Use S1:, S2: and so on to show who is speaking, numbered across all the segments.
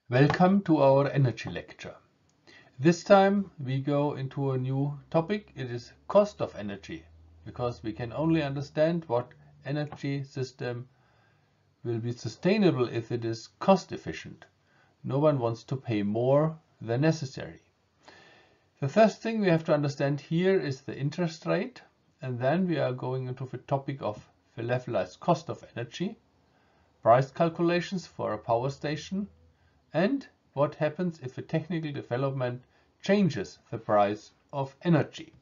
S1: Welcome to our energy lecture. This time we go into a new topic. It is cost of energy, because we can only understand what energy system will be sustainable if it is cost efficient. No one wants to pay more than necessary. The first thing we have to understand here is the interest rate, and then we are going into the topic of the levelized cost of energy, price calculations for a power station, and what happens if a technical development changes the price of energy.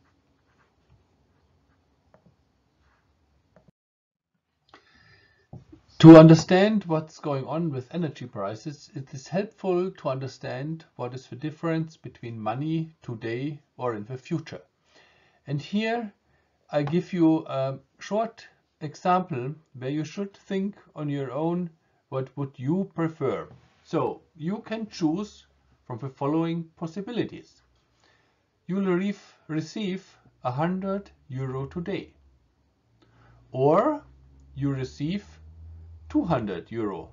S1: To understand what's going on with energy prices, it is helpful to understand what is the difference between money today or in the future. And here I give you a short example where you should think on your own what would you prefer. So you can choose from the following possibilities. You will receive €100 today, or you receive €200,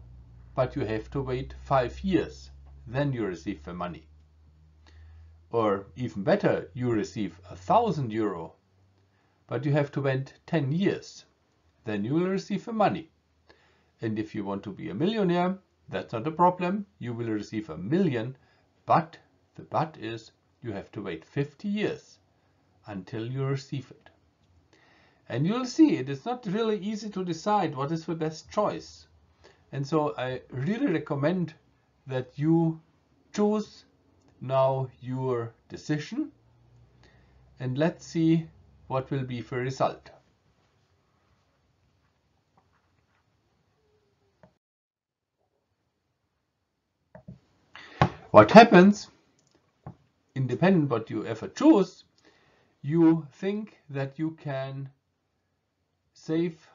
S1: but you have to wait 5 years, then you receive the money. Or even better, you receive €1,000, but you have to wait 10 years, then you will receive the money. And if you want to be a millionaire, that's not a problem. You will receive $1 million, but the but is you have to wait 50 years until you receive it. And you'll see it is not really easy to decide what is the best choice. And so I really recommend that you choose now your decision, and let's see what will be the result. What happens, independent what you ever choose, you think that you can save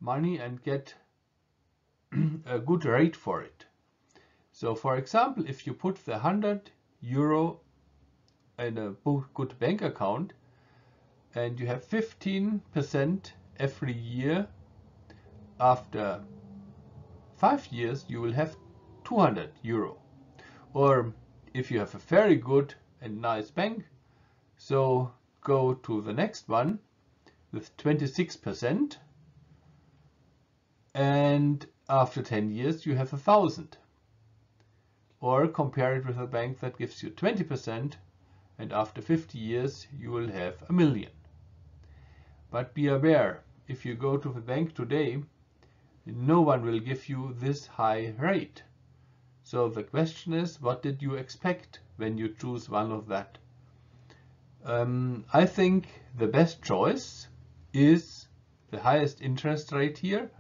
S1: money and get a good rate for it. So for example, if you put the €100 in a good bank account and you have 15% every year, after 5 years you will have €200. Or if you have a very good and nice bank, so go to the next one with 26%, and after 10 years you have 1,000. Or compare it with a bank that gives you 20%, and after 50 years you will have $1 million. But be aware, if you go to the bank today, no one will give you this high rate. So the question is, what did you expect when you choose one of that? I think the best choice is the highest interest rate here,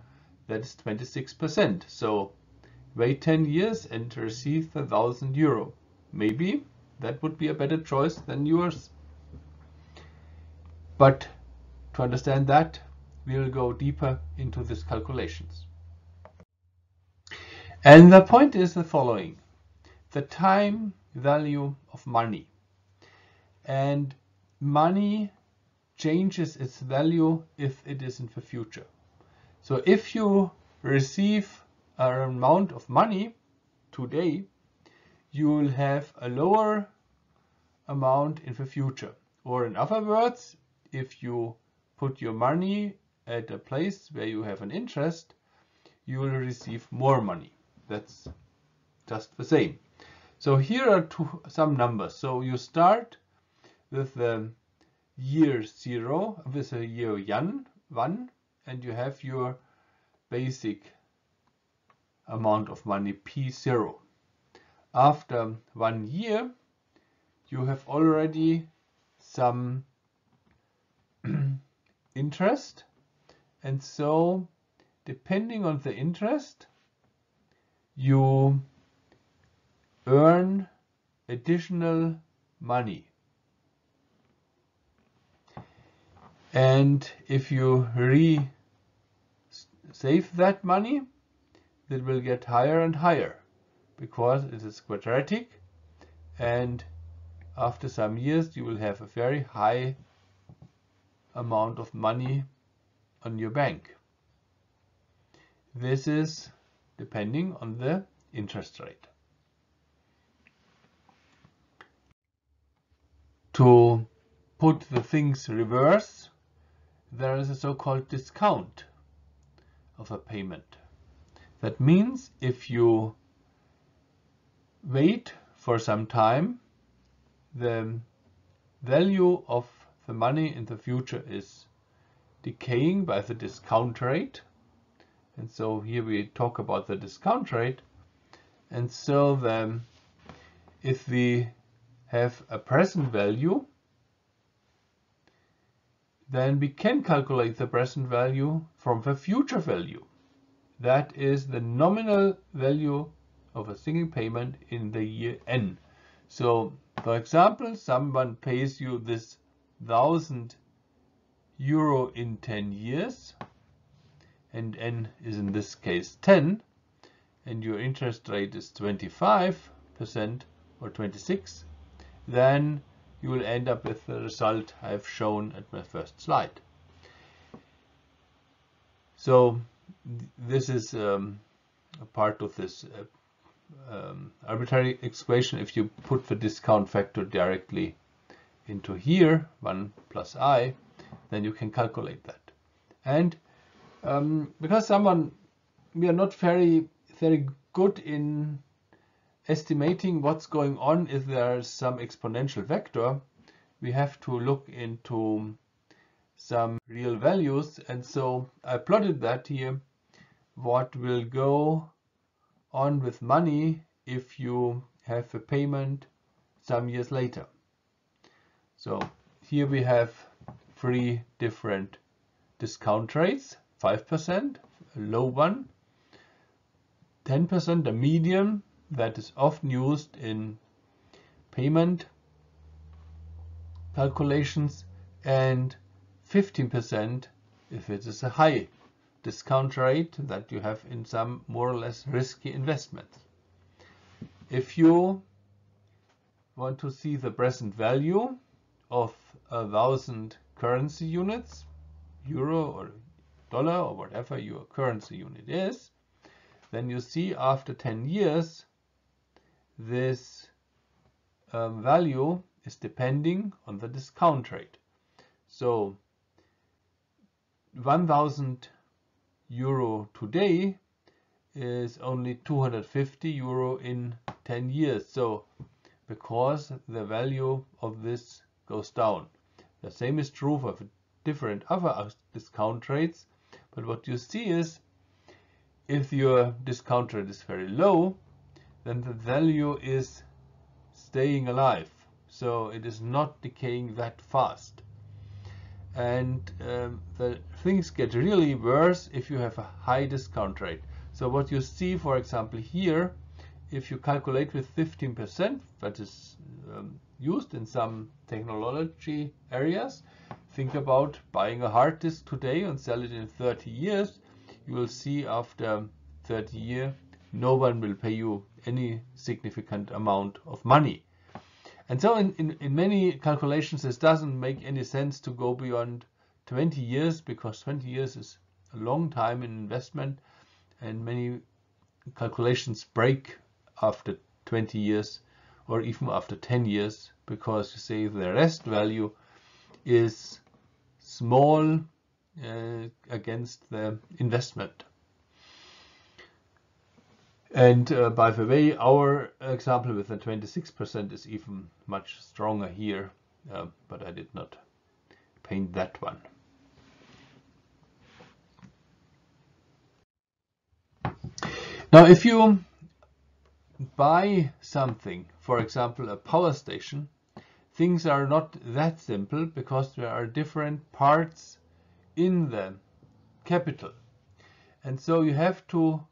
S1: that is 26%. So wait 10 years and receive €1,000. Maybe that would be a better choice than yours. But to understand that, we will go deeper into these calculations. And the point is the following: the time value of money. And money changes its value if it is in the future. So if you receive an amount of money today, you will have a lower amount in the future. Or in other words, if you put your money at a place where you have an interest, you will receive more money. That's just the same. So here are some numbers. So you start with the year 0, with the year 1, and you have your basic amount of money P0. After 1 year, you have already some interest, and so depending on the interest, you earn additional money. And if you save that money, it will get higher and higher, because it is quadratic, and after some years you will have a very high amount of money on your bank. This is depending on the interest rate. To put the things reverse, there is a so-called discount of a payment. That means if you wait for some time, the value of the money in the future is decaying by the discount rate. And so here we talk about the discount rate. And so if we have a present value, then we can calculate the present value from the future value. That is the nominal value of a single payment in the year N. So, for example, someone pays you this 1,000 euro in 10 years, and N is in this case 10, and your interest rate is 25% or 26%, then you will end up with the result I have shown at my first slide. So this is a part of this arbitrary equation. If you put the discount factor directly into here, 1 plus I, then you can calculate that. And because we are not very good in estimating what's going on if there is some exponential vector, we have to look into some real values. And so I plotted that here, what will go on with money if you have a payment some years later. So here we have 3 different discount rates: 5%, a low one; 10%, a medium that is often used in payment calculations; and 15% if it is a high discount rate that you have in some more or less risky investments. If you want to see the present value of 1,000 currency units, euro or dollar or whatever your currency unit is, then you see after 10 years this value is depending on the discount rate. So 1,000 euro today is only 250 euro in 10 years. So because the value of this goes down. The same is true for different other discount rates. But what you see is if your discount rate is very low, then the value is staying alive. So it is not decaying that fast. And the things get really worse if you have a high discount rate. So what you see, for example, here, if you calculate with 15%, that is used in some technology areas, think about buying a hard disk today and sell it in 30 years. You will see after 30 years, no one will pay you any significant amount of money. And so in many calculations, this doesn't make any sense to go beyond 20 years, because 20 years is a long time in investment, and many calculations break after 20 years or even after 10 years, because you say the rest value is small against the investment. And by the way, our example with the 26% is even much stronger here, but I did not paint that one. Now, if you buy something, for example, a power station, things are not that simple, because there are different parts in the capital. And so you have to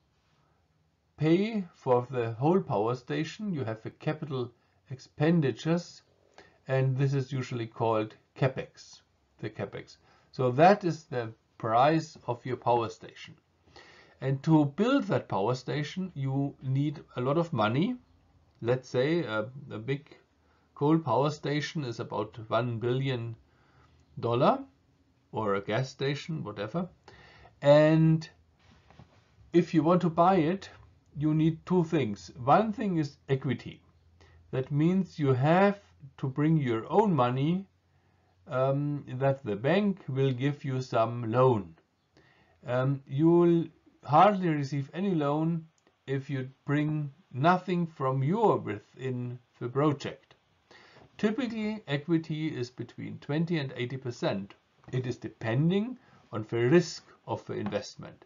S1: pay for the whole power station. You have the capital expenditures, and this is usually called Capex, the Capex. So that is the price of your power station. And to build that power station, you need a lot of money. Let's say a big coal power station is about $1 billion, or a gas station, whatever. And if you want to buy it, you need two things. One thing is equity. That means you have to bring your own money, that the bank will give you some loan. You will hardly receive any loan if you bring nothing from your within the project. Typically, equity is between 20 and 80%. It is depending on the risk of the investment.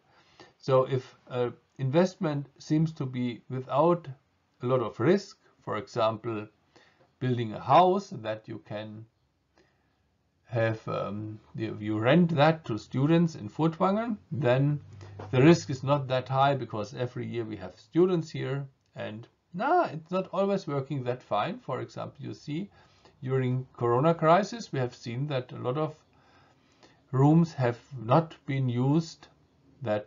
S1: So if an investment seems to be without a lot of risk, for example, building a house that you can have, you rent that to students in Furtwangen, then the risk is not that high, because every year we have students here, and it's not always working that fine. For example, you see, during Corona crisis, we have seen that a lot of rooms have not been used. That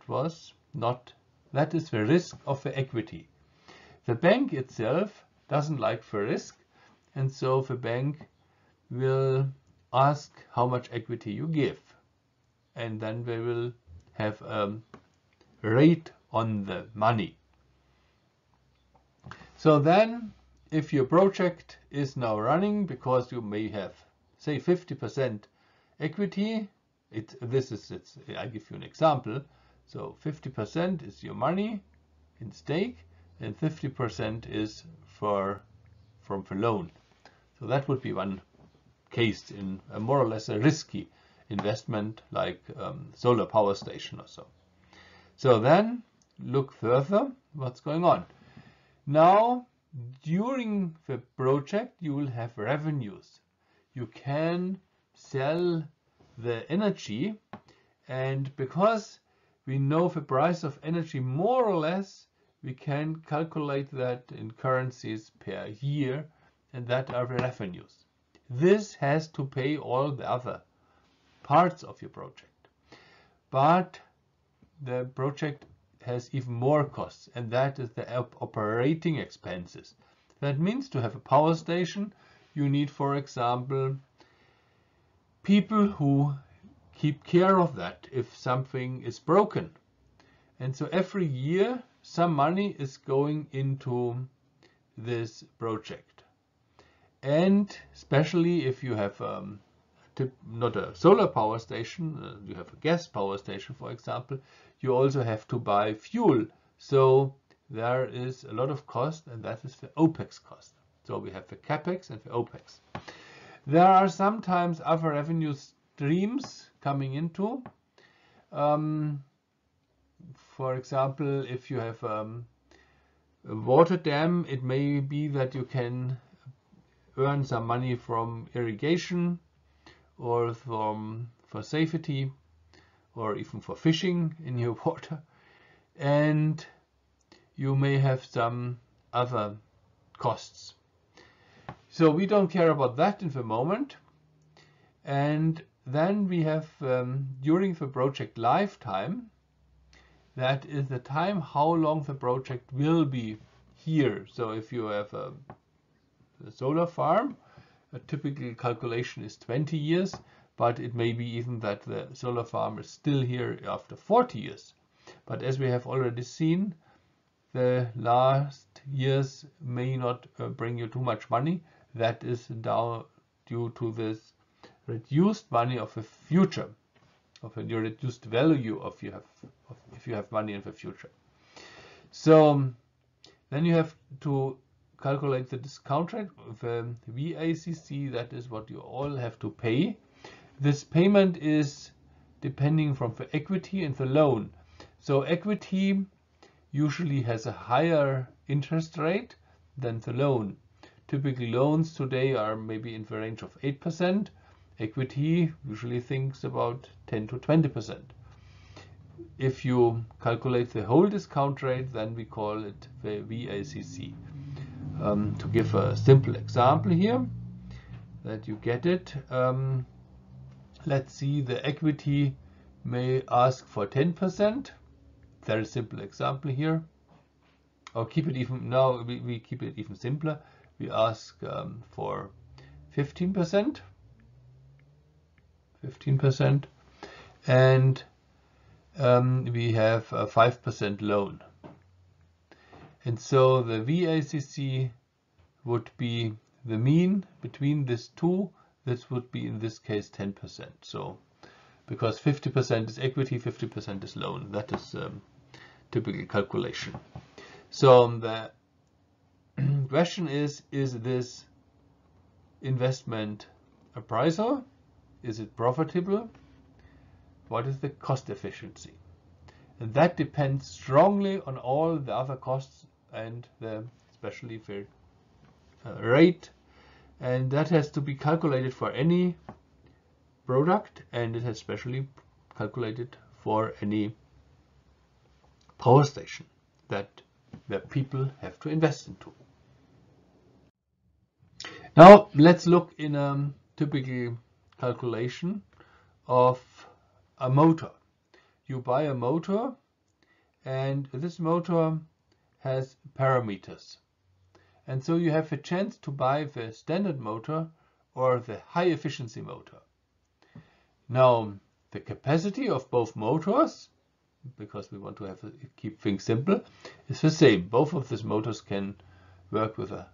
S1: is the risk of the equity. The bank itself doesn't like the risk, and so the bank will ask how much equity you give, and then they will have a rate on the money. So then, if your project is now running, because you may have, say, 50% equity, I give you an example. So 50% is your money in stake, and 50% is from the loan. So that would be one case in a more or less a risky investment, like solar power station or so. So then look further what's going on. Now, during the project, you will have revenues. You can sell the energy, and because we know the price of energy more or less, we can calculate that in currencies per year, and that are the revenues. This has to pay all the other parts of your project. But the project has even more costs, and that is the operating expenses. That means to have a power station, you need, for example, people who keep care of that if something is broken. And so every year some money is going into this project. And especially if you have not a solar power station, you have a gas power station, for example, you also have to buy fuel. So there is a lot of cost, and that is the Opex cost. So we have the CapEx and the Opex. There are sometimes other revenue streams coming into. For example, if you have a water dam, it may be that you can earn some money from irrigation, or for safety, or even for fishing in your water. And you may have some other costs. So we don't care about that in the moment. And then we have, during the project lifetime, that is the time how long the project will be here. So if you have a solar farm, a typical calculation is 20 years, but it may be even that the solar farm is still here after 40 years. But as we have already seen, the last years may not bring you too much money. That is due to this reduced money of the future, of your reduced value if you have money in the future. So then you have to calculate the discount rate, the VACC. That is what you all have to pay. This payment is depending from the equity and the loan. So equity usually has a higher interest rate than the loan. Typical loans today are maybe in the range of 8%. Equity usually thinks about 10 to 20%. If you calculate the whole discount rate, then we call it the VACC. To give a simple example here, that you get it, let's see, the equity may ask for 10%. Very simple example here. Or keep it even, now we keep it even simpler. We ask for 15%, and we have a 5% loan. And so the VACC would be the mean between these two. This would be in this case 10%. So because 50% is equity, 50% is loan. That is typical calculation. So the question is this investment appraisal? Is it profitable? What is the cost efficiency? And that depends strongly on all the other costs and especially the rate. And that has to be calculated for any product, and it has specially calculated for any power station that people have to invest into. Now let's look in a typical calculation of a motor. You buy a motor, and this motor has parameters. And so you have a chance to buy the standard motor or the high efficiency motor. Now the capacity of both motors, because we want to keep things simple, is the same. Both of these motors can work with a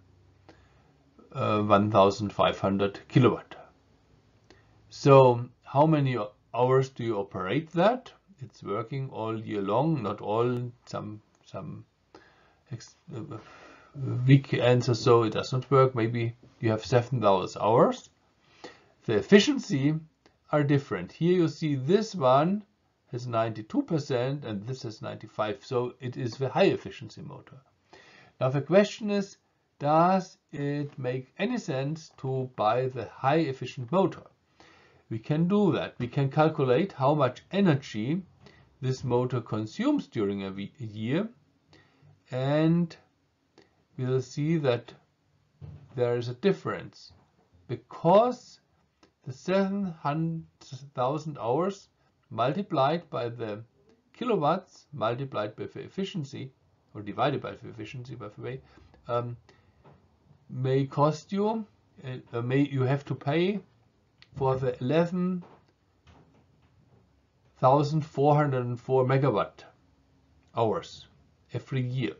S1: 1500 kilowatt. So how many hours do you operate that? It's working all year long, not all, some weekends or so it does not work. Maybe you have 7,000 hours. The efficiency are different. Here you see this one has 92% and this has 95%. So it is the high efficiency motor. Now the question is, does it make any sense to buy the high efficient motor? We can do that. We can calculate how much energy this motor consumes during a year, and we'll see that there is a difference because the 700,000 hours multiplied by the kilowatts multiplied by the efficiency, or divided by the efficiency, by the way, may cost you, you have to pay for the 11,404 megawatt hours every year.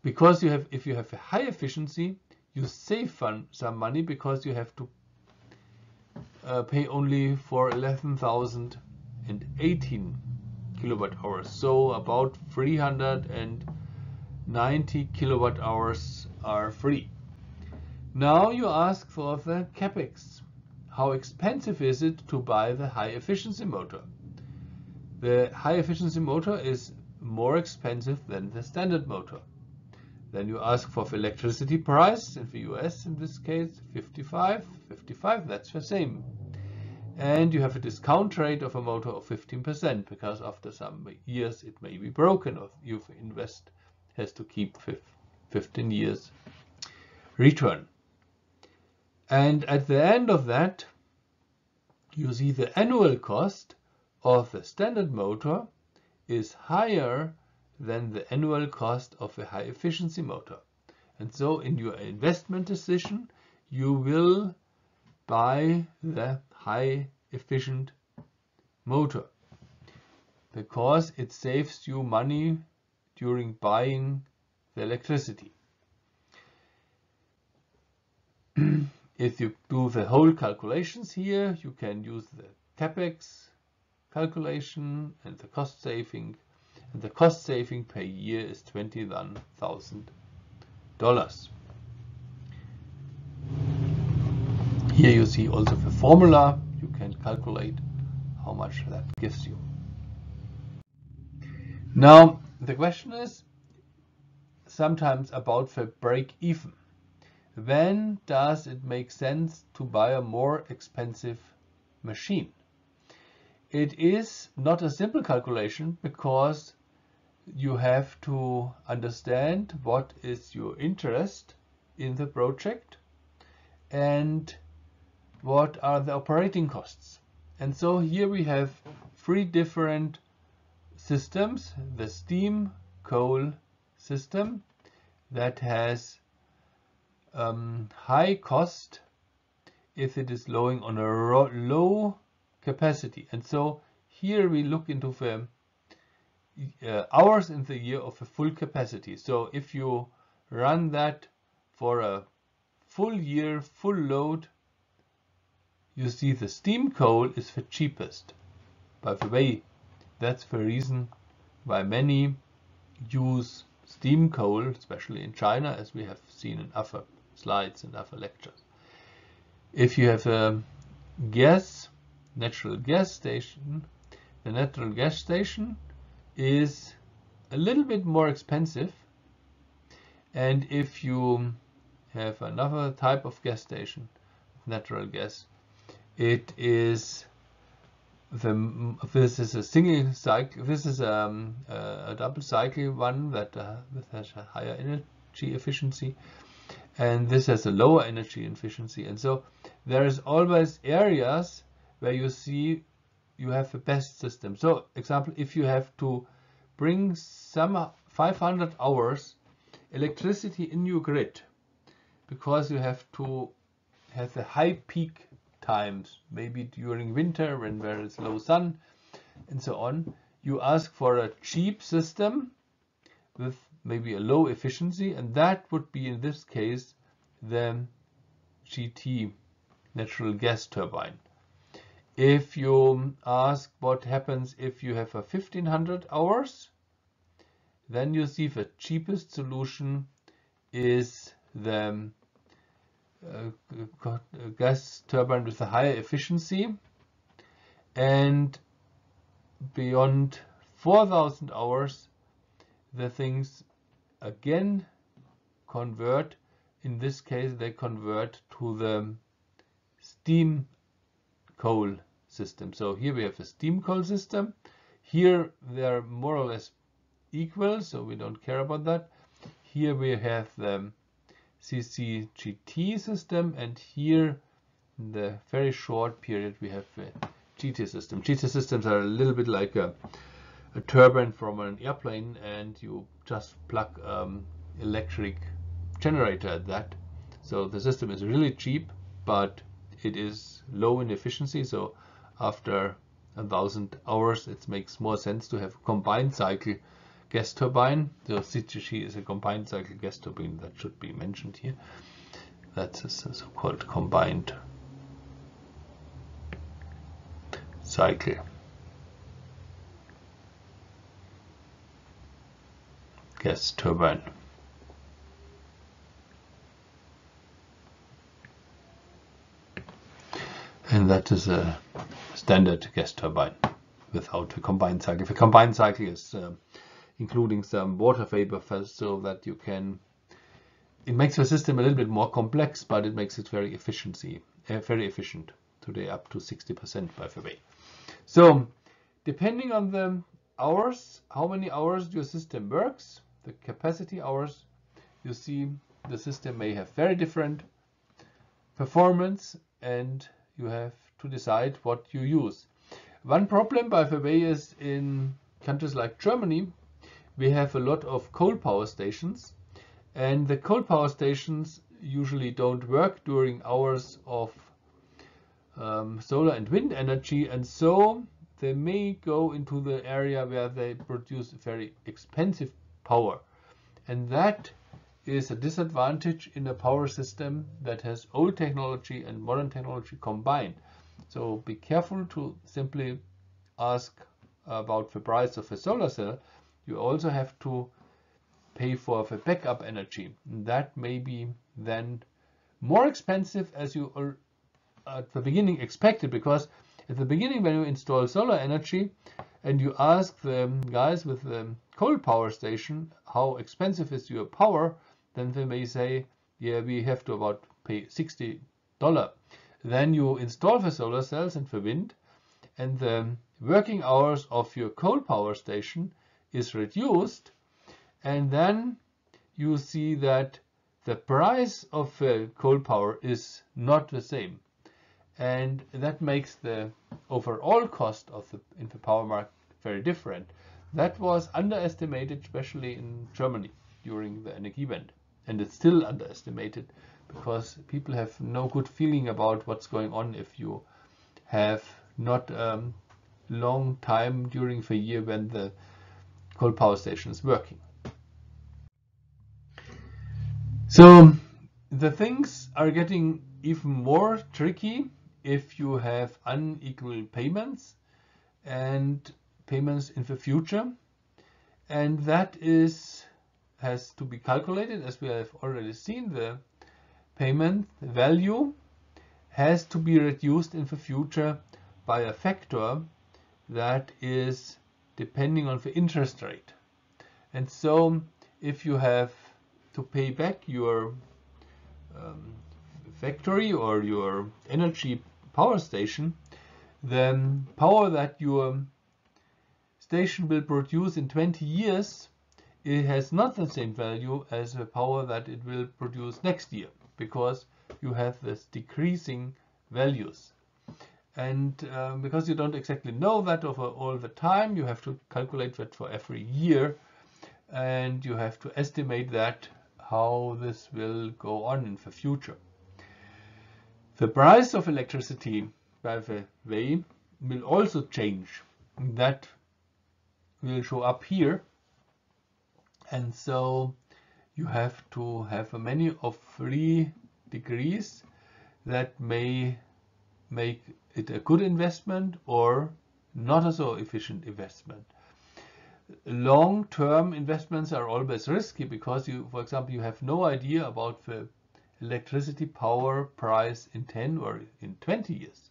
S1: Because if you have a high efficiency, you save some money because you have to pay only for 11,018 kilowatt hours. So about 390 kilowatt hours are free. Now you ask for the capex. How expensive is it to buy the high efficiency motor? The high efficiency motor is more expensive than the standard motor. Then you ask for the electricity price in the US, in this case 55, that's the same. And you have a discount rate of a motor of 15% because after some years it may be broken, or you invest has to keep 15 years return. And at the end of that, you see the annual cost of the standard motor is higher than the annual cost of a high efficiency motor. And so in your investment decision, you will buy the high efficient motor because it saves you money during buying the electricity. If you do the whole calculations here, you can use the capex calculation and the cost saving. And the cost saving per year is $21,000. Here you see also the formula. You can calculate how much that gives you. Now the question is sometimes about the break even. When does it make sense to buy a more expensive machine? It is not a simple calculation because you have to understand what is your interest in the project and what are the operating costs. And so here we have three different systems. The steam coal system that has high cost if it is going on a low capacity. And so here we look into the hours in the year of a full capacity. So if you run that for a full year, full load, you see the steam coal is the cheapest. By the way, that's the reason why many use steam coal, especially in China, as we have seen in other slides and other lectures. If you have a natural gas station, the natural gas station is a little bit more expensive, and if you have another type of gas station, natural gas, it is this is a single cycle. This is a double cycle one that has a higher energy efficiency, and this has a lower energy efficiency. And so there is always areas where you see you have the best system. So, example, if you have to bring some 500 hours electricity in your grid, because you have to have the high peak times, maybe during winter when there is low sun and so on, you ask for a cheap system with maybe a low efficiency, and that would be in this case the GT, natural gas turbine. If you ask what happens if you have a 1500 hours, then you see the cheapest solution is the gas turbine with a higher efficiency, and beyond 4000 hours the things again convert. In this case they convert to the steam coal system. So here we have a steam coal system. Here they are more or less equal, so we don't care about that. Here we have the CCGT system, and here in the very short period we have the GT system. GT systems are a little bit like a turbine from an airplane, and you just plug electric generator at that. So the system is really cheap, but it is low in efficiency. So after 1000 hours it makes more sense to have a combined cycle gas turbine. So CCG is a combined cycle gas turbine, that should be mentioned here. That's a so-called combined cycle gas turbine. And that is a standard gas turbine without a combined cycle. The combined cycle is including some water vapor first, so that you can, it makes the system a little bit more complex, but it makes it very efficient, today up to 60% by the way. So depending on the hours, how many hours your system works, the capacity hours, you see the system may have very different performance, and you have to decide what you use. One problem by the way is in countries like Germany we have a lot of coal power stations, and the coal power stations usually don't work during hours of solar and wind energy, and so they may go into the area where they produce very expensive power, and that is a disadvantage in a power system that has old technology and modern technology combined. So be careful to simply ask about the price of a solar cell. You also have to pay for the backup energy. That may be then more expensive as you at the beginning expected, because at the beginning when you install solar energy and you ask the guys with the coal power station how expensive is your power, then they may say, yeah, we have to about pay $60. Then you install the solar cells and the wind, and the working hours of your coal power station is reduced, and then you see that the price of coal power is not the same, and that makes the overall cost of in the power market very different. That was underestimated, especially in Germany during the Energiewende, and it's still underestimated because people have no good feeling about what's going on if you have not long time during the year when the coal power station is working. So the things are getting even more tricky if you have unequal payments and payments in the future, and that has to be calculated. As we have already seen, the payment value has to be reduced in the future by a factor that is depending on the interest rate. And so if you have to pay back your factory or your energy power station, the power that your station will produce in 20 years, it has not the same value as the power that it will produce next year, because you have this decreasing values. And because you don't exactly know that over all the time, you have to calculate that for every year, and you have to estimate that how this will go on in the future. The price of electricity, by the way, will also change. That will show up here. And so you have to have a many of 3 degrees that may make it a good investment or not a so efficient investment. Long-term investments are always risky because you, for example, you have no idea about the electricity power price in 10 or in 20 years.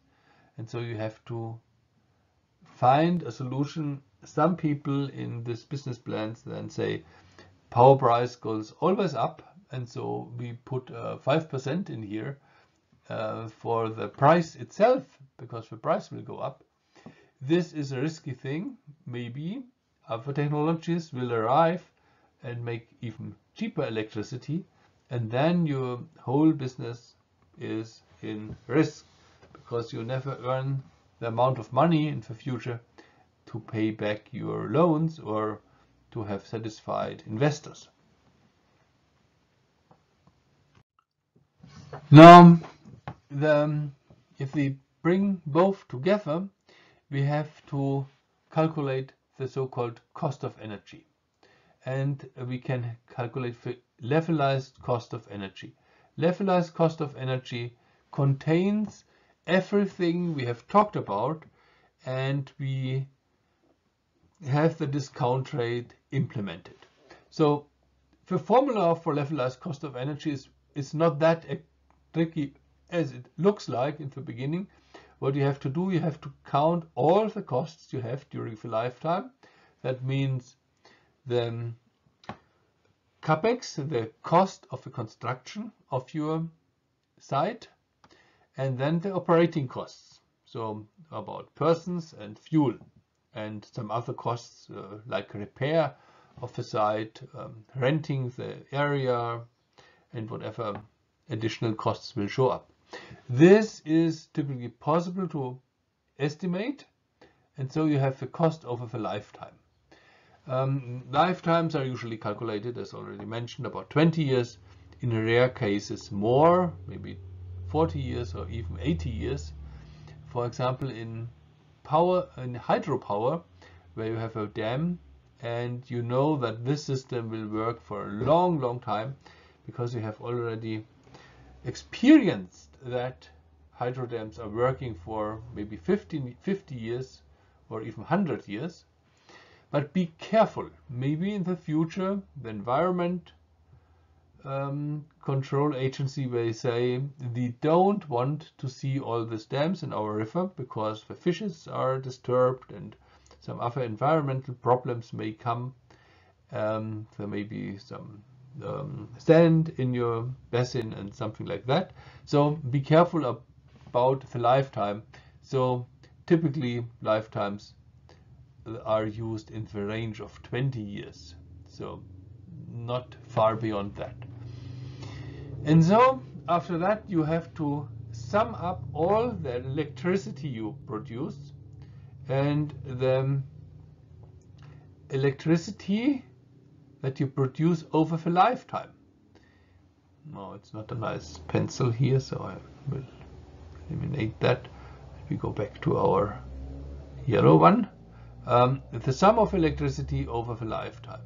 S1: And so you have to find a solution. Some people in this business plans then say power price goes always up, and so we put 5% in here for the price itself, because the price will go up. This is a risky thing. Maybe other technologies will arrive and make even cheaper electricity, and then your whole business is in risk, because you never earn the amount of money in the future to pay back your loans or to have satisfied investors. Now, if we bring both together, we have to calculate the so-called cost of energy. And we can calculate the levelized cost of energy. Levelized cost of energy contains everything we have talked about, and we have the discount rate implemented. So the formula for levelized cost of energy is not that tricky as it looks like in the beginning. What you have to do, you have to count all the costs you have during the lifetime. That means the capex, the cost of the construction of your site, and then the operating costs. So about persons and fuel, and some other costs like repair of the site, renting the area, and whatever additional costs will show up. This is typically possible to estimate, and so you have the cost over the lifetime. Lifetimes are usually calculated, as already mentioned, about 20 years. In rare cases more, maybe 40 years or even 80 years. For example, in hydropower, where you have a dam and you know that this system will work for a long, long time, because you have already experienced that hydro dams are working for maybe 50 years or even 100 years. But be careful. Maybe in the future, the Environment Control Agency may say, we don't want to see all these dams in our river because the fishes are disturbed and some other environmental problems may come. There may be some sand in your basin and something like that. So be careful about the lifetime. So typically lifetimes are used in the range of 20 years. So not far beyond that. And so after that you have to sum up all the electricity you produce and the electricity that you produce over the lifetime. No, it's not a nice pencil here, so I will eliminate that. We go back to our yellow one. the sum of electricity over the lifetime.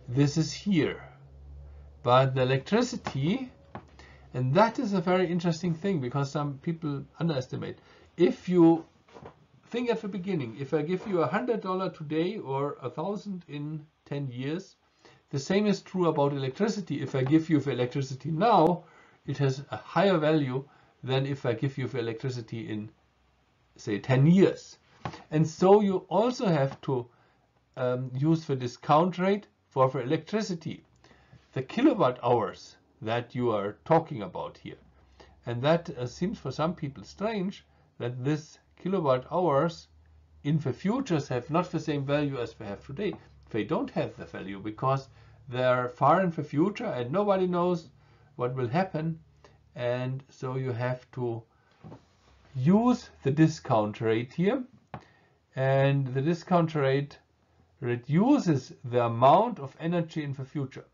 S1: This is here. But the electricity, and that is a very interesting thing because some people underestimate. If you think at the beginning, if I give you $100 today or 1,000 in 10 years, the same is true about electricity. If I give you the electricity now, it has a higher value than if I give you the electricity in, say, 10 years. And so you also have to use the discount rate for the electricity, the kilowatt hours that you are talking about here. And that seems for some people strange that this kilowatt hours in the futures have not the same value as they have today. They don't have the value because they're far in the future and nobody knows what will happen. And so you have to use the discount rate here. And the discount rate reduces the amount of energy in the future.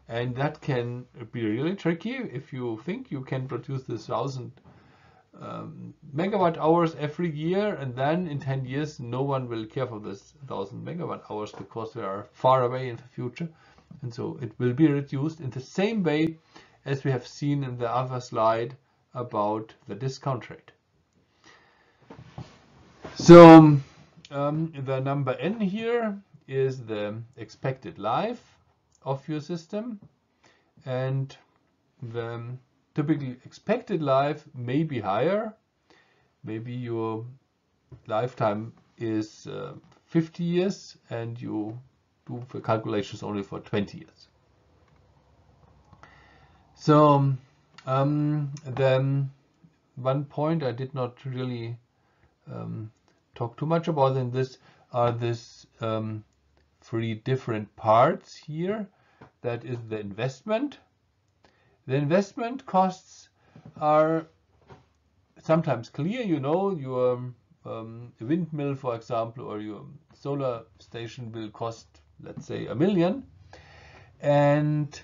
S1: And that can be really tricky if you think you can produce this 1,000 megawatt hours every year, and then in 10 years no one will care for this 1,000 megawatt hours because they are far away in the future, and so it will be reduced in the same way as we have seen in the other slide about the discount rate. So the number n here is the expected life of your system, and the typically expected life may be higher. Maybe your lifetime is 50 years and you do the calculations only for 20 years. So then one point I did not really talk too much about in this are this 3 different parts here. That is the investment. The investment costs are sometimes clear. You know, your windmill, for example, or your solar station will cost, let's say, $1 million. And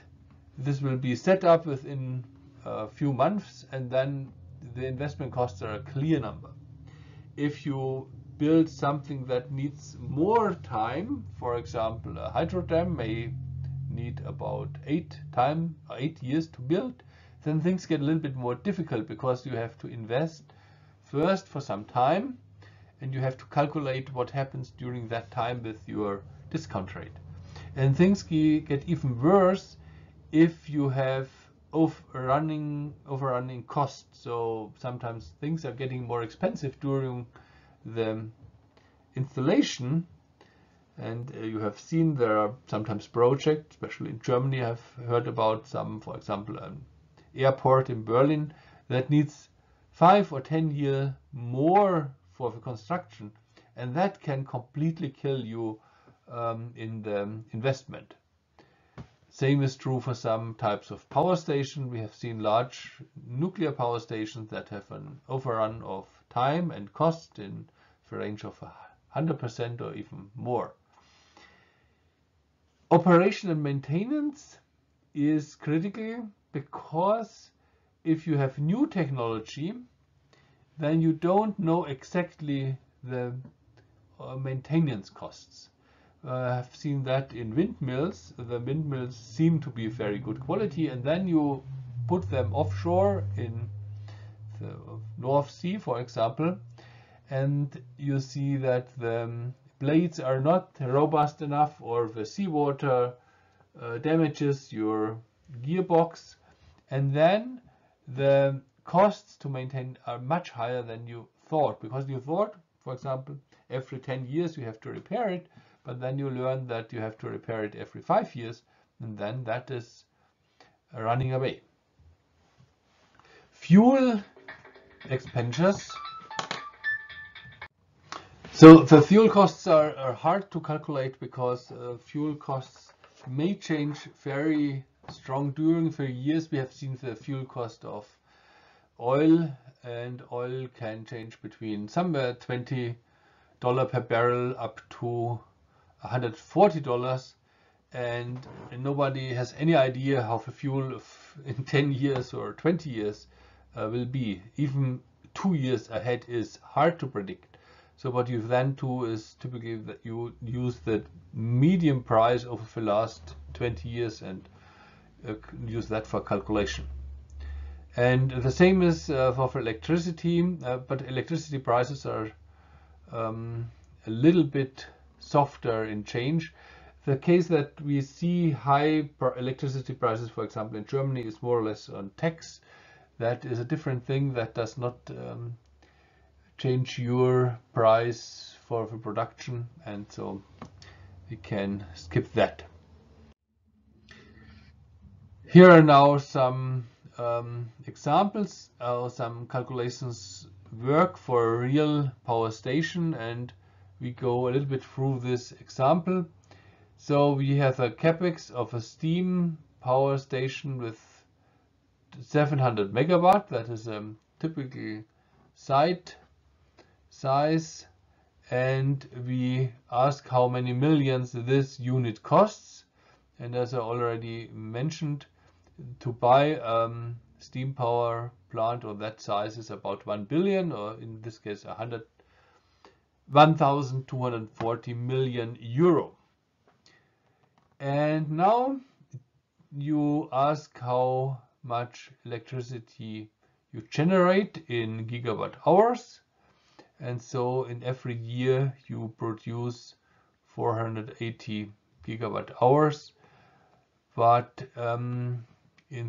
S1: this will be set up within a few months, and then the investment costs are a clear number. If you build something that needs more time, for example, a hydro dam may need about 8 years to build, then things get a little bit more difficult because you have to invest first for some time and you have to calculate what happens during that time with your discount rate. And things get even worse if you have overrunning costs. So sometimes things are getting more expensive during the installation. And you have seen there are sometimes projects, especially in Germany, I've heard about some, for example, an airport in Berlin that needs 5 or 10 years more for the construction. And that can completely kill you in the investment. Same is true for some types of power station. We have seen large nuclear power stations that have an overrun of time and cost in the range of 100% or even more. Operation and maintenance is critical because if you have new technology, then you don't know exactly the maintenance costs. I've seen that in windmills. The windmills seem to be very good quality, and then you put them offshore in the North Sea, for example, and you see that the blades are not robust enough, or the seawater damages your gearbox, and then the costs to maintain are much higher than you thought, because you thought, for example, every 10 years you have to repair it, but then you learn that you have to repair it every 5 years, and then that is running away. Fuel expenditures. So the fuel costs are hard to calculate because fuel costs may change very strong during the years. We have seen the fuel cost of oil, and oil can change between somewhere $20 per barrel up to $140, and nobody has any idea how the fuel in 10 years or 20 years will be. Even 2 years ahead is hard to predict. So what you then do is typically that you use the median price over the last 20 years and use that for calculation. And the same is for electricity, but electricity prices are a little bit softer in change. The case that we see high electricity prices, for example, in Germany, is more or less on tax. That is a different thing. That does not change your price for the production, and so we can skip that. Here are now some examples how some calculations work for a real power station, and we go a little bit through this example. So we have a capex of a steam power station with 700 megawatt. That is a typical site size, and we ask how many millions this unit costs. And as I already mentioned, to buy steam power plant of that size is about 1 billion, or in this case 1,240 million euro. And now you ask how much electricity you generate in gigawatt hours. And so in every year you produce 480 gigawatt hours. But in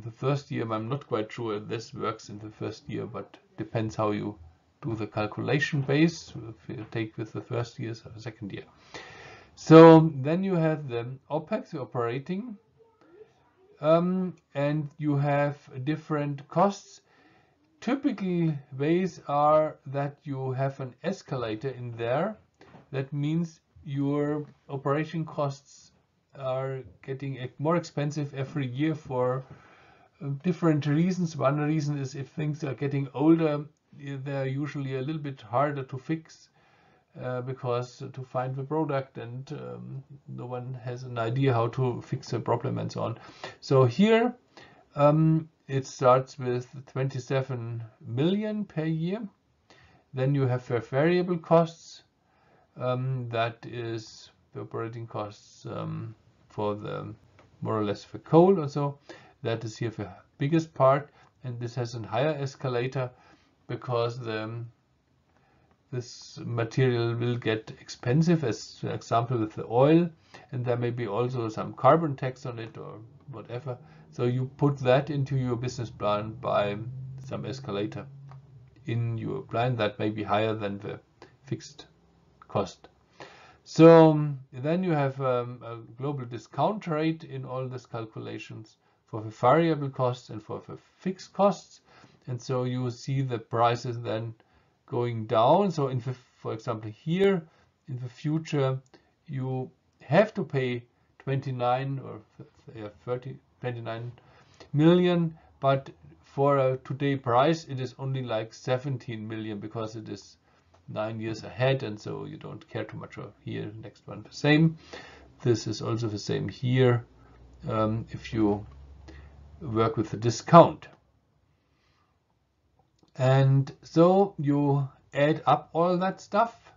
S1: the first year, I'm not quite sure if this works in the first year, but depends how you do the calculation base, if you take with the first year or the second year. So then you have the Opex, the operating, and you have different costs. Typical ways are that you have an escalator in there. That means your operation costs are getting more expensive every year for different reasons. One reason is if things are getting older, they're usually a little bit harder to fix because to find the product, and no one has an idea how to fix the problem and so on. So here it starts with 27 million per year. Then you have your variable costs. That is the operating costs for the more or less for coal or so. That is here the biggest part, and this has a higher escalator because this material will get expensive, as for example with the oil, and there may be also some carbon tax on it or whatever. So you put that into your business plan by some escalator in your plan that may be higher than the fixed cost. So then you have a global discount rate in all these calculations for the variable costs and for the fixed costs. And so you see the prices then going down. So in the, for example, here in the future, you have to pay 29 or 29 million, but for a today price, it is only like 17 million because it is 9 years ahead, and so you don't care too much. Here, next one, the same. This is also the same here if you work with the discount. And so you add up all that stuff,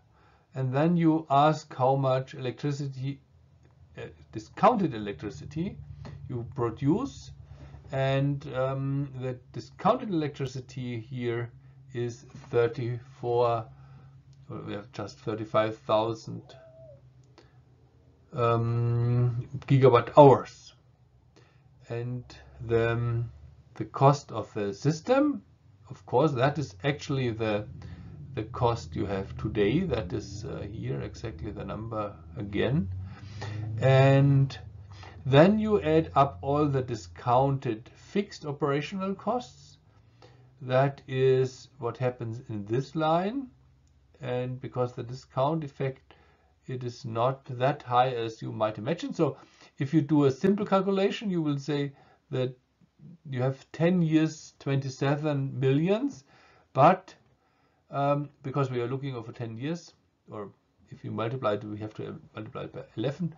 S1: and then you ask how much electricity, discounted electricity, you produce. And the discounted electricity here is 35,000 gigawatt hours. And the cost of the system, of course, that is actually the cost you have today. That is here exactly the number again. And then you add up all the discounted fixed operational costs. That is what happens in this line. And because the discount effect, it is not that high as you might imagine. So if you do a simple calculation, you will say that you have 10 years, 27 millions, but because we are looking over 10 years, or if you multiply it, we have to multiply it by 11.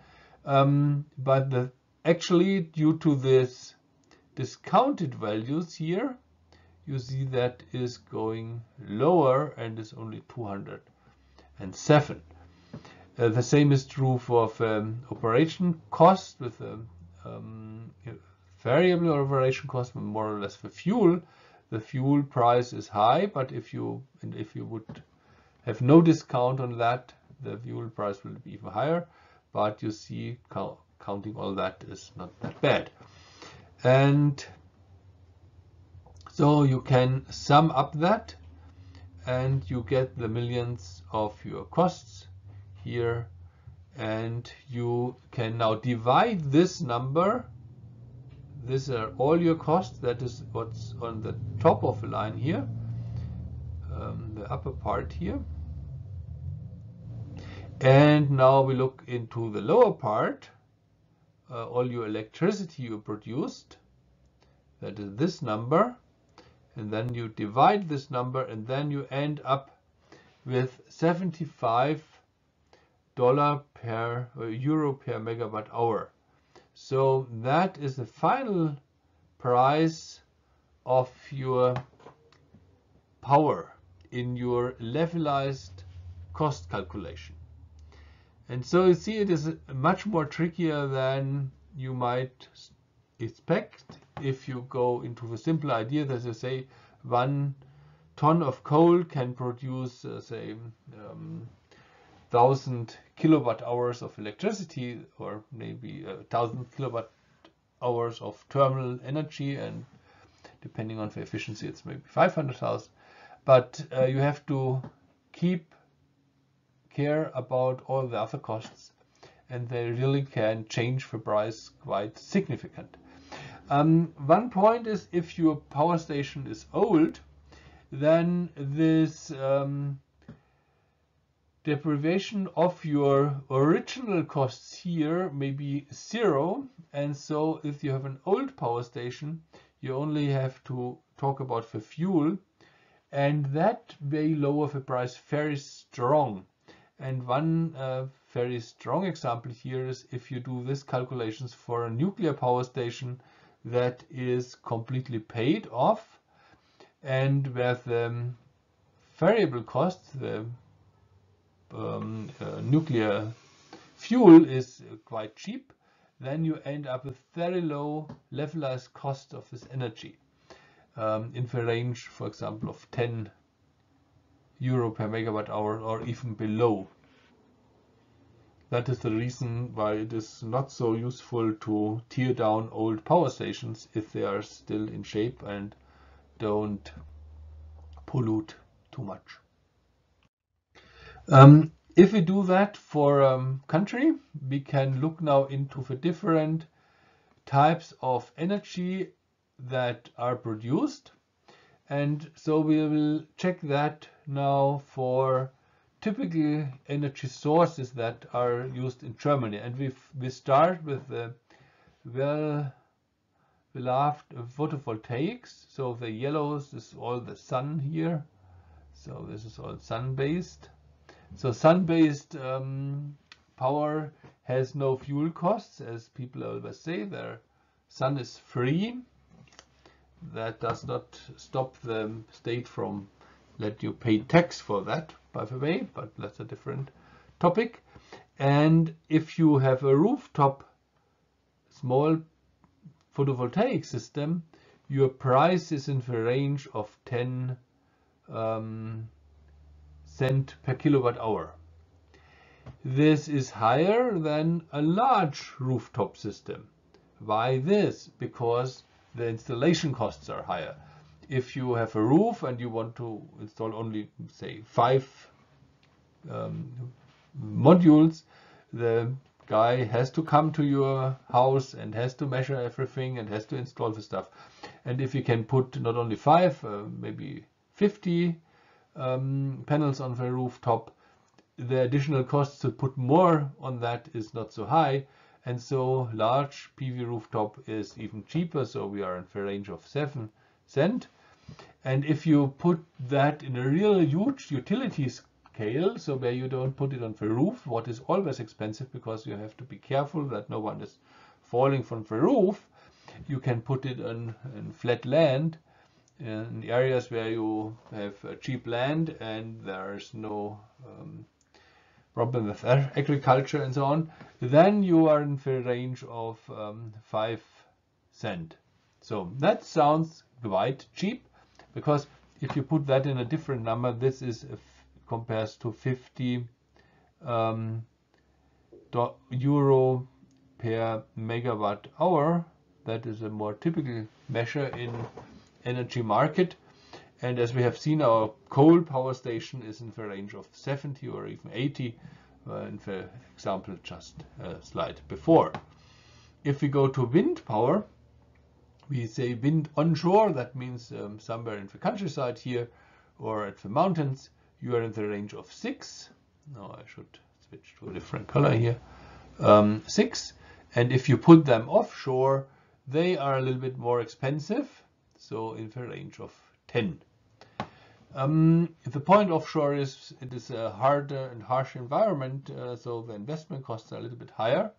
S1: But actually, due to this discounted values here, you see that is going lower and is only 200 7. The same is true for operation cost with variable operation cost, more or less for fuel. The fuel price is high, but if you would have no discount on that, the fuel price will be even higher. But you see, counting all that is not that bad. And so you can sum up that, and you get the millions of your costs here, and you can now divide this number. These are all your costs. That is what's on the top of the line here, the upper part here. And now we look into the lower part, all your electricity you produced. That is this number. And then you divide this number, and then you end up with €75 per euro per megawatt hour. So that is the final price of your power in your levelized cost calculation. And so you see, it is much more trickier than you might expect if you go into the simple idea that you say 1 ton of coal can produce, say, 1,000 kilowatt hours of electricity, or maybe 1,000 kilowatt hours of thermal energy, and depending on the efficiency, it's maybe 500,000. But you have to care about all the other costs, and they really can change the price quite significant. One point is, if your power station is old, then this deprivation of your original costs here may be 0. And so if you have an old power station, you only have to talk about the fuel, and that may lower the price very strong. And one very strong example here is if you do this calculations for a nuclear power station that is completely paid off, and where the variable cost, the nuclear fuel, is quite cheap, then you end up with very low levelized cost of this energy, in the range, for example, of €10 per megawatt hour, or even below. That is the reason why it is not so useful to tear down old power stations if they are still in shape and don't pollute too much. If we do that for a country, we can look now into the different types of energy that are produced. And so we will check that now for typical energy sources that are used in Germany. And we start with the well-beloved photovoltaics. So the yellows is all the sun here. So this is all sun-based. So sun-based power has no fuel costs, as people always say. The sun is free. That does not stop the state from let you pay tax for that, by the way, but that's a different topic. And if you have a rooftop small photovoltaic system, your price is in the range of 10 cent per kilowatt hour. This is higher than a large rooftop system. Why this? Because the installation costs are higher. If you have a roof and you want to install only, say, 5 modules, the guy has to come to your house and has to measure everything and has to install the stuff. And if you can put not only 5, maybe 50 panels on the rooftop, the additional costs to put more on that is not so high. And so large PV rooftop is even cheaper. So we are in the range of 7 cents. And if you put that in a real huge utility scale, so where you don't put it on the roof, what is always expensive because you have to be careful that no one is falling from the roof, you can put it on flat land in areas where you have cheap land and there's no problem with agriculture and so on, then you are in the range of 5 cents. So that sounds quite cheap, because if you put that in a different number, this is compares to 50 euro per megawatt hour. That is a more typical measure in energy market. And as we have seen, our coal power station is in the range of 70 or even 80 in the example just a slide before. If we go to wind power, we say wind onshore. That means somewhere in the countryside here or at the mountains, you are in the range of 6. No, I should switch to a different color here. 6. And if you put them offshore, they are a little bit more expensive. So in the range of 10. The point offshore is it is a harder and harsh environment, so the investment costs are a little bit higher.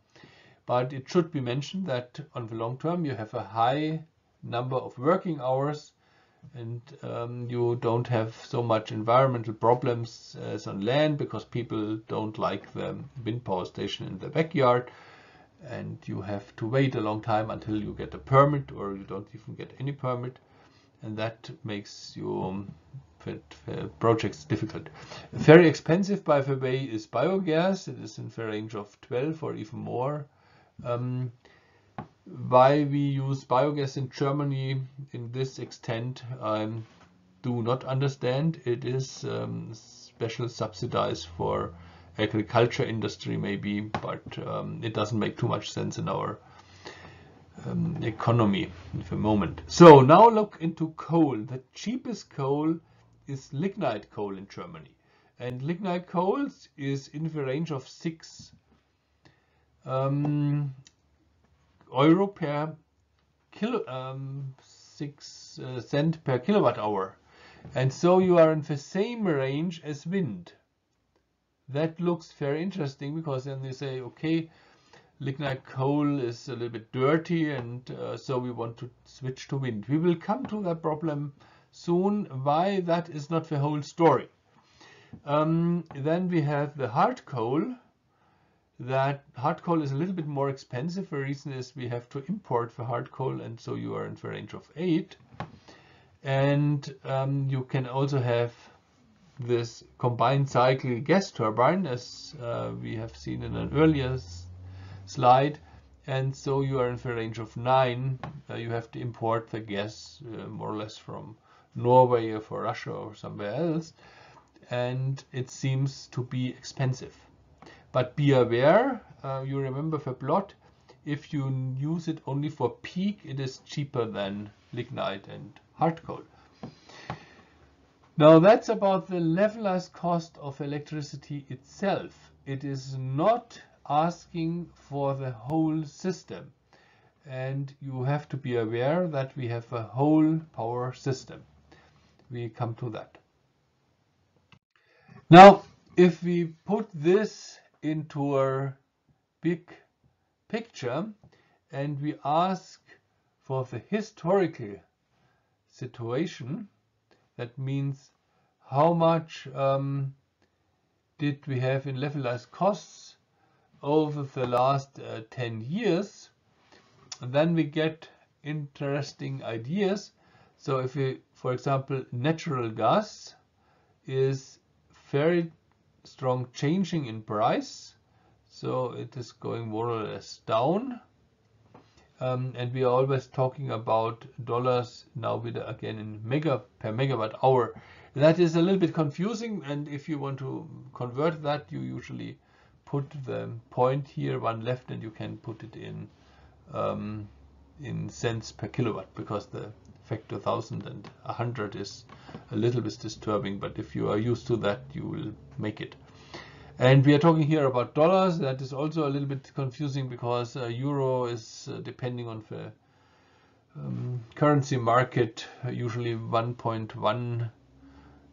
S1: But it should be mentioned that on the long term you have a high number of working hours, and you don't have so much environmental problems as on land, because people don't like the wind power station in the backyard, and you have to wait a long time until you get a permit, or you don't even get any permit, and that makes your projects difficult. Very expensive, by the way, is biogas. It is in the range of 12 or even more. Why we use biogas in Germany in this extent, I do not understand. It is special subsidized for agriculture industry maybe, but it doesn't make too much sense in our economy at the moment. So now look into coal. The cheapest coal is lignite coal in Germany, and lignite coal is in the range of 6 euro per kilo, 6 cent per kilowatt hour, and so you are in the same range as wind. That looks very interesting, because then they say, okay, lignite coal is a little bit dirty, and so we want to switch to wind. We will come to that problem soon, why that is not the whole story. Then we have the hard coal. That hard coal is a little bit more expensive. The reason is we have to import the hard coal, and so you are in the range of 8. And you can also have this combined cycle gas turbine, as we have seen in an earlier slide, and so you are in the range of 9. You have to import the gas more or less from Norway or for Russia or somewhere else, and it seems to be expensive. But be aware, you remember the plot, if you use it only for peak, it is cheaper than lignite and hard coal. Now that's about the levelized cost of electricity itself. It is not asking for the whole system, and you have to be aware that we have a whole power system. We come to that. Now, if we put this into a big picture and we ask for the historical situation, that means how much did we have in levelized costs over the last 10 years, then we get interesting ideas. So if we, for example, natural gas is very strong changing in price, so it is going more or less down, and we are always talking about dollars now with again in per megawatt hour. That is a little bit confusing, and if you want to convert that, you usually put the point here one left, and you can put it in cents per kilowatt, because the factor 1000 and 100 is a little bit disturbing, but if you are used to that, you will make it. And we are talking here about dollars. That is also a little bit confusing, because euro is depending on the currency market. Usually 1.1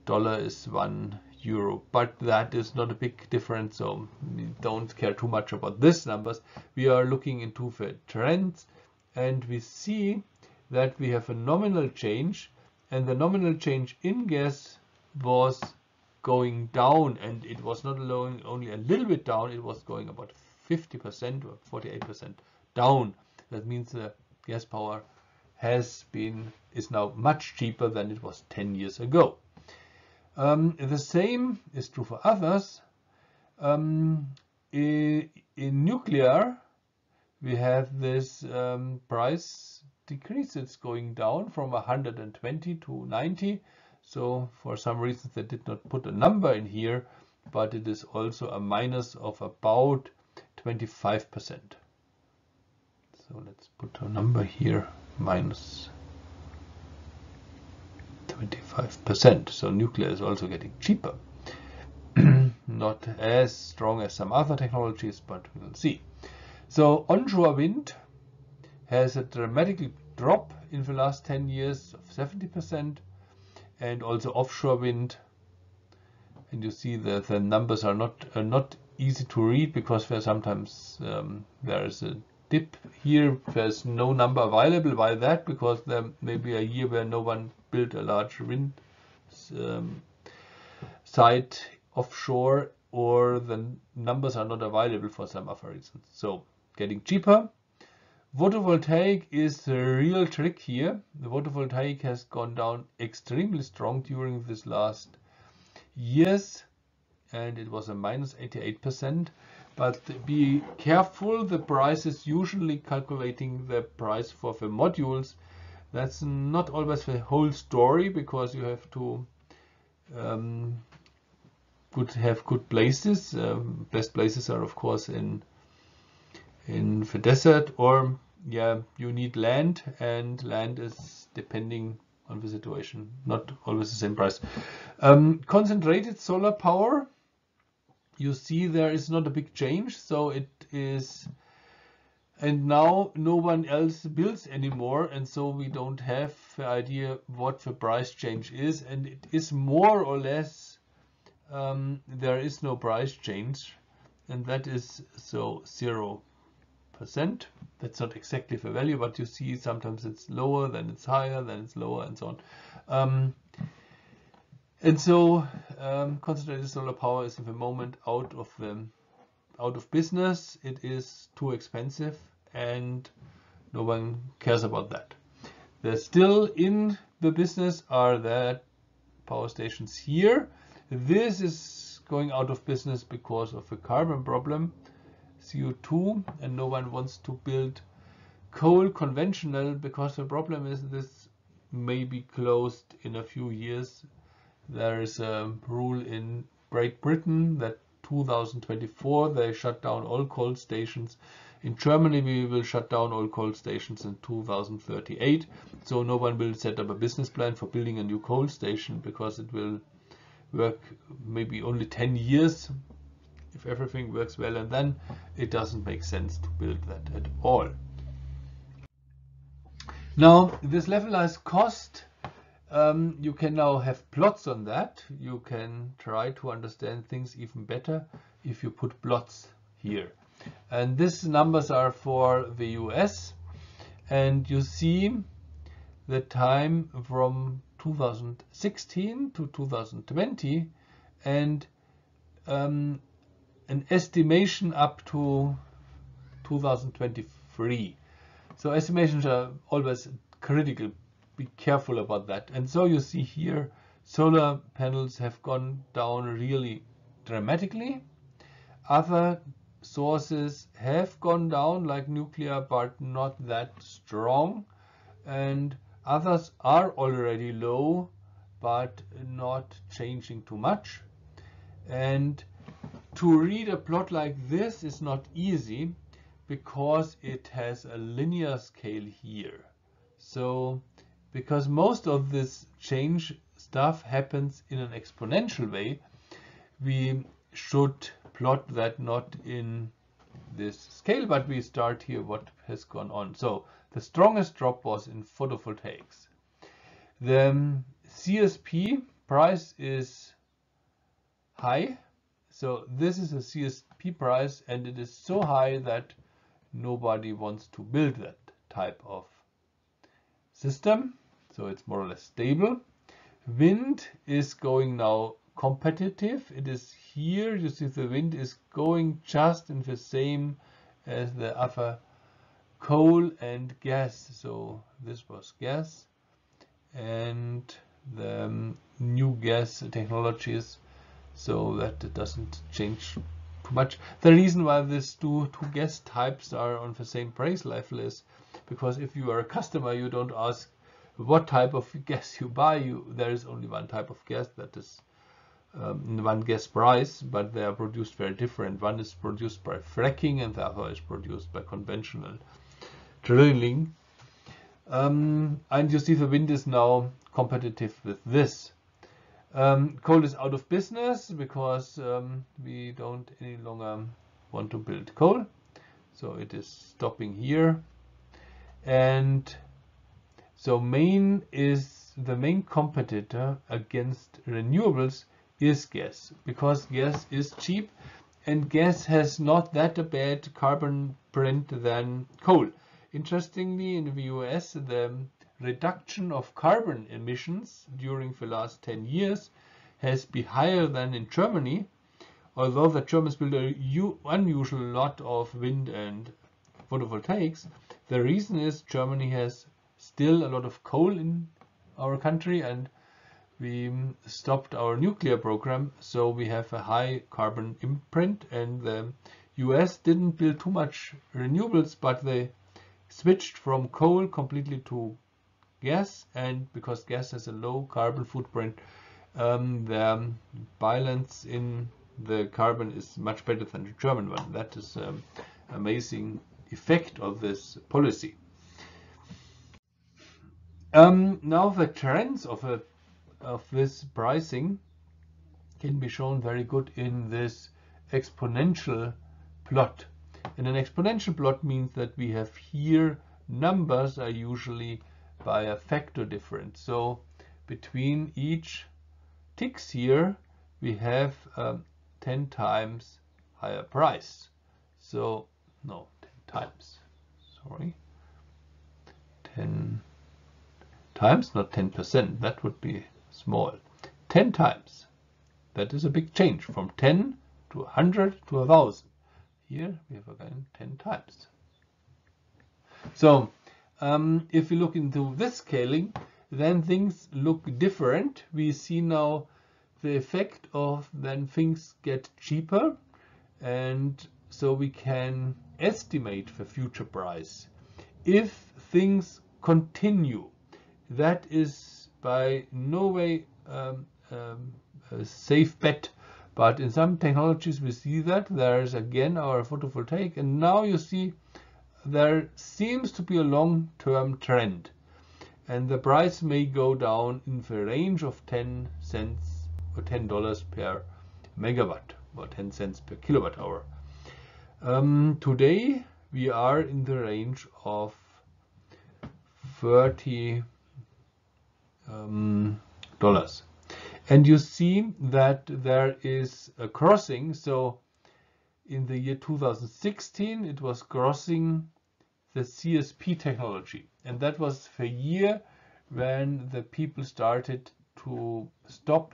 S1: dollar is 1 euro, but that is not a big difference, so we don't care too much about these numbers. We are looking into the trends, and we see that we have a nominal change, and the nominal change in gas was going down, and it was not only a little bit down, it was going about 50% or 48% down. That means the gas power is now much cheaper than it was 10 years ago. The same is true for others. In nuclear, we have this price decrease. It's going down from 120 to 90. So for some reason they did not put a number in here, but it is also a minus of about 25%. So let's put a number here, minus 25%. So nuclear is also getting cheaper. Not as strong as some other technologies, but we'll see. So onshore wind has a dramatic drop in the last 10 years of 70%, and also offshore wind. And you see that the numbers are not easy to read, because there sometimes there is a dip here. There's no number available. Why that? Because there may be a year where no one built a large wind site offshore, or the numbers are not available for some other reasons. So getting cheaper. Photovoltaic is the real trick here. The photovoltaic has gone down extremely strong during this last years, and it was a minus 88%. But be careful, the price is usually calculating the price for the modules. That's not always the whole story, because you have to have good places. Best places are of course in the desert, or you need land, and land is, depending on the situation, not always the same price. Concentrated solar power, you see there is not a big change, so it is, and now no one else builds anymore, and so we don't have the idea what the price change is, and it is more or less there is no price change, and that is so 0%. That's not exactly the value, but you see sometimes it's lower, then it's higher, then it's lower, and so on. And so concentrated solar power is at the moment out of business. It is too expensive, and no one cares about that. They're still in the business are that power stations here. This is going out of business because of the carbon problem, CO2, and no one wants to build coal conventional, because the problem is this may be closed in a few years. There is a rule in Great Britain that 2024 they shut down all coal stations. In Germany we will shut down all coal stations in 2038. So no one will set up a business plan for building a new coal station, because it will work maybe only 10 years if everything works well, and then it doesn't make sense to build that at all. Now this levelized cost, you can now have plots on that. You can try to understand things even better if you put plots here. And these numbers are for the US, and you see the time from 2016 to 2020, and an estimation up to 2023. So estimations are always critical. Be careful about that. And so you see here solar panels have gone down really dramatically. Other sources have gone down, like nuclear, but not that strong. And others are already low, but not changing too much. And to read a plot like this is not easy, because it has a linear scale here. So, because most of this change stuff happens in an exponential way, we should plot that not in this scale, but we start here what has gone on. So the strongest drop was in photovoltaics. The CSP price is high. So this is a CSP price, and it is so high that nobody wants to build that type of system. So it's more or less stable. Wind is going now competitive. It is here, you see the wind is going just in the same as the other coal and gas. So this was gas, and the new gas technologies, so that it doesn't change too much. The reason why these two gas types are on the same price level is because if you are a customer, you don't ask what type of gas you buy. There is only one type of gas, that is one gas price, but they are produced very different. One is produced by fracking and the other is produced by conventional drilling. And you see the wind is now competitive with this. Coal is out of business because we don't any longer want to build coal, so it is stopping here. And so the main competitor against renewables is gas, because gas is cheap and gas has not that a bad carbon print than coal. Interestingly, in the US, the reduction of carbon emissions during the last 10 years has been higher than in Germany, although the Germans build an unusual lot of wind and photovoltaics. The reason is Germany has still a lot of coal in our country, and we stopped our nuclear program, so we have a high carbon imprint. And the US didn't build too much renewables, but they switched from coal completely to gas, and because gas has a low carbon footprint, the balance in the carbon is much better than the German one. That is an amazing effect of this policy. Now the trends of this pricing can be shown very good in this exponential plot. And an exponential plot means that we have here numbers are usually by a factor difference. So between each ticks here we have 10 times higher price. So no, 10 times, sorry, 10 times, not 10%, that would be small. 10 times, that is a big change from 10 to 100 to 1000. Here we have again 10 times. So if we look into this scaling, then things look different. We see now the effect of then things get cheaper, and so we can estimate the future price. If things continue, that is by no way a safe bet, but in some technologies we see that there is again our photovoltaic, and now you see there seems to be a long-term trend, and the price may go down in the range of 10 cents or $10 per megawatt or 10 cents per kilowatt hour. Today we are in the range of $30. And you see that there is a crossing. So in the year 2016 it was crossing the CSP technology, and that was the year when the people started to stop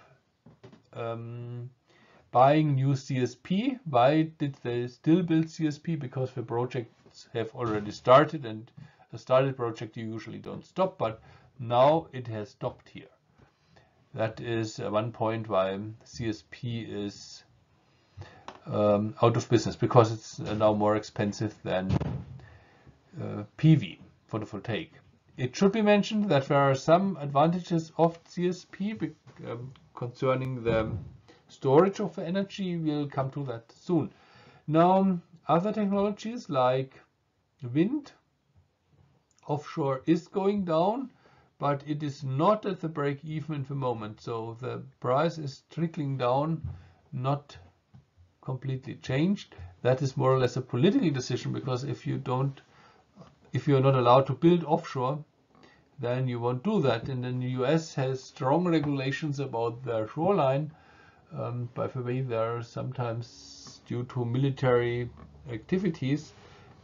S1: buying new CSP. Why did they still build CSP? Because the projects have already started, and a started project you usually don't stop, but now it has stopped here. That is one point why CSP is out of business, because it's now more expensive than PV, photovoltaic. It should be mentioned that there are some advantages of CSP concerning the storage of the energy. We'll come to that soon. Now, other technologies like wind, offshore is going down, but it is not at the break even at the moment. So the price is trickling down, not completely changed. That is more or less a political decision, because if you're not allowed to build offshore, then you won't do that. And then the US has strong regulations about their shoreline. By the way, they are sometimes due to military activities,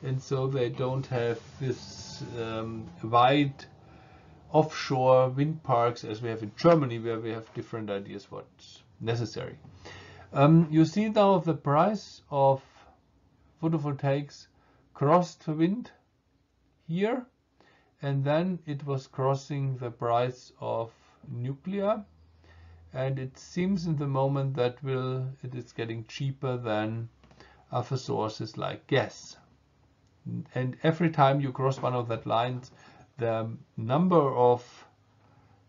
S1: and so they don't have this wide offshore wind parks as we have in Germany, where we have different ideas what necessary. You see now the price of photovoltaics crossed the wind here, and then it was crossing the price of nuclear, and it seems in the moment that it is getting cheaper than other sources like gas. And every time you cross one of that lines, the number of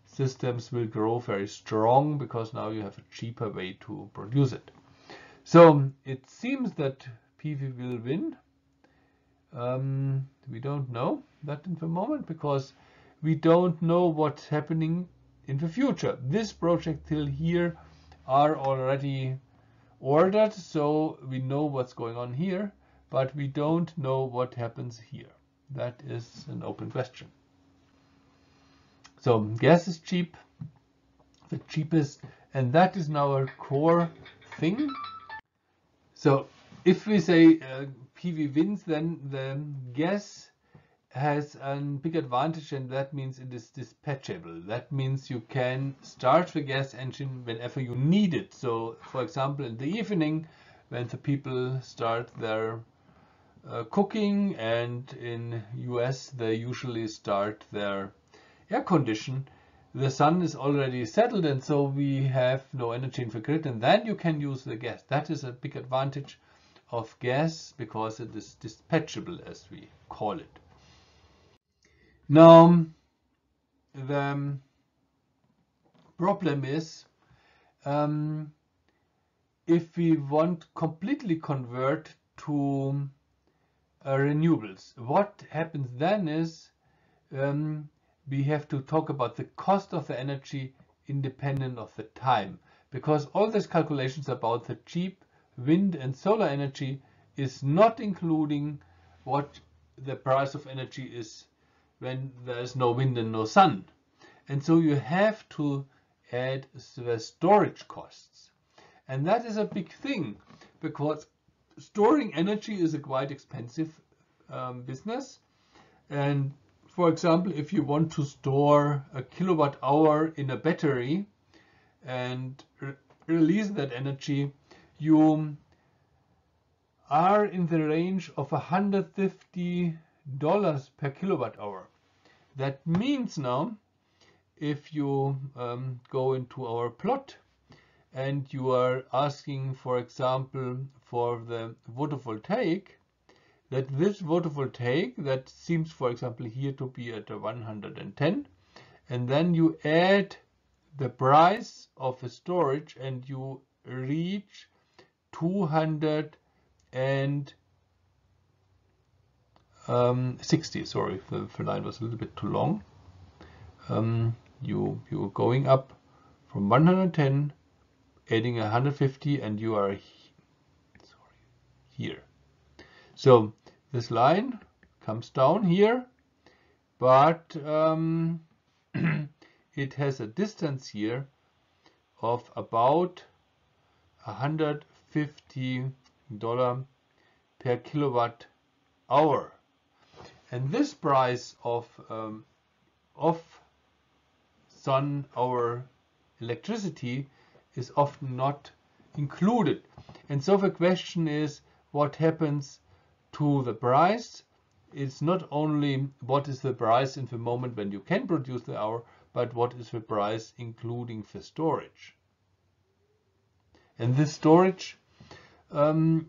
S1: systems will grow very strong, because now you have a cheaper way to produce it. So it seems that PV will win. We don't know that in the moment, because we don't know what's happening in the future. This project till here are already ordered, so we know what's going on here, but we don't know what happens here. That is an open question. So gas is cheap, the cheapest, and that is now a core thing. So if we say PV wins, then the gas has a big advantage, and that means it is dispatchable. That means you can start the gas engine whenever you need it. So for example, in the evening, when the people start their cooking, and in US they usually start their air condition, the sun is already settled, and so we have no energy in the grid, and then you can use the gas. That is a big advantage of gas, because it is dispatchable, as we call it. Now, the problem is, if we want completely convert to renewables, what happens then is we have to talk about the cost of the energy independent of the time, because all these calculations about the cheap wind and solar energy is not including what the price of energy is when there is no wind and no sun. And so you have to add the storage costs. And that is a big thing, because storing energy is a quite expensive business. And for example, if you want to store a kilowatt hour in a battery and release that energy, you are in the range of $150 per kilowatt hour. That means now, if you go into our plot and you are asking, for example, for the photovoltaic, that this photovoltaic, that seems, for example, here to be at 110, and then you add the price of the storage, and you reach 260. Sorry, the line was a little bit too long. You're going up from 110, adding 150, and you are here. So this line comes down here, but it has a distance here of about $150 per kilowatt hour. And this price of sun hour electricity is often not included. And so the question is, what happens to the price? It's not only what is the price in the moment when you can produce the hour, but what is the price including the storage. And this storage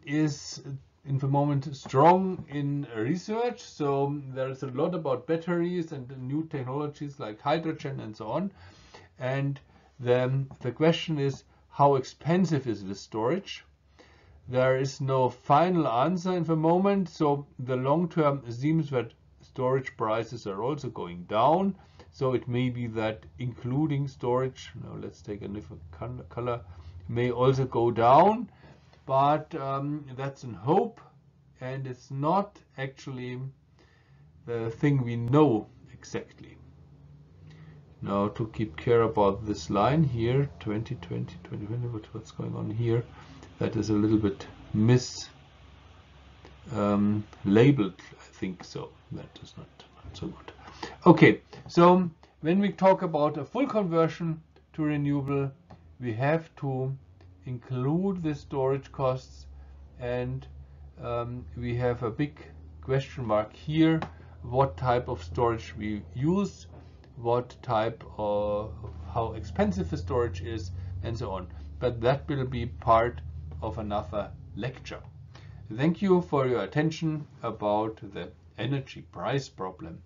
S1: is in the moment strong in research. So there is a lot about batteries and new technologies like hydrogen and so on. And then the question is, how expensive is this storage? There is no final answer in the moment. So the long term seems that storage prices are also going down. So it may be that including storage, now let's take a different color, may also go down. But that's a hope, and it's not actually the thing we know exactly. Now, to keep care about this line here, 2020, 2020, what's going on here? That is a little bit labeled, I think so. That is not so good. Okay, so when we talk about a full conversion to renewable, we have to include the storage costs, and we have a big question mark here, what type of storage we use, what type of how expensive the storage is, and so on. But that will be part of another lecture. Thank you for your attention about the energy price problem.